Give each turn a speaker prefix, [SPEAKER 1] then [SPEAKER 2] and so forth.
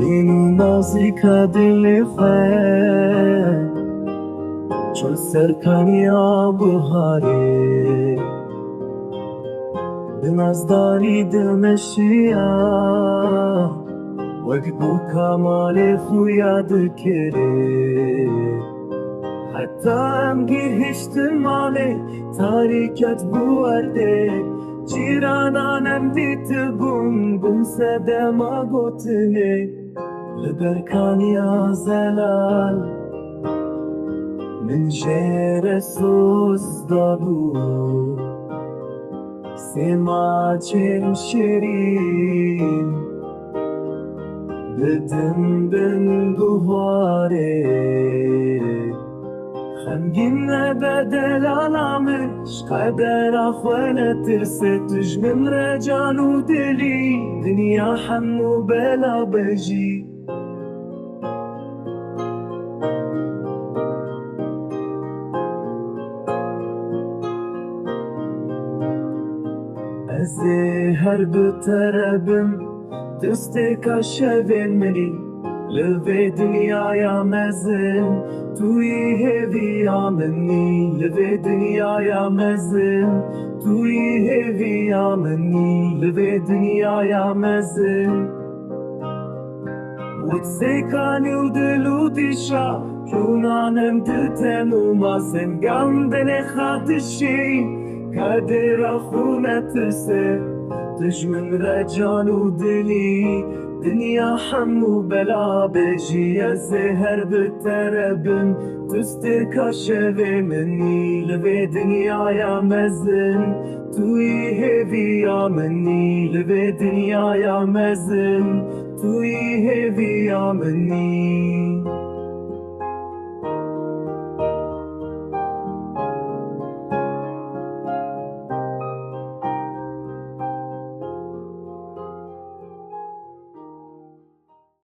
[SPEAKER 1] من نازك دل خير چون سرکنیا بهاری به نزداری دل نشیا وقت بو کمال خویا دکری حتی هم گیهشت ماله تاریکت بورده جیرانانم دیت بوم سدما گوتنه لبرکانیا زلال من جير سوز دابو سماعة شيرين بدن بن دوهاري خمجين بدل علامش قدر أخوانا ترسى تجمن رجال ودلي دنيا حمو بلا بجي ازی هر بتربم دستك عشبين مني لفي دنيايا مزن توي هذي مني لفي دنيايا مزن توي هذي مني لفي دنيايا مزن وتسيكاني ودلو ديشا شونانم دلتن ومازن قلبني خاطشي كادر أخونا ترسل تجمن رجال ودلي دنيا حمو بلا بجي الزهر بالتربن تستر شبه مني لبي دنيا يا مزن توي هذي يا مني لبي دنيا يا مزن توي هذي يا مني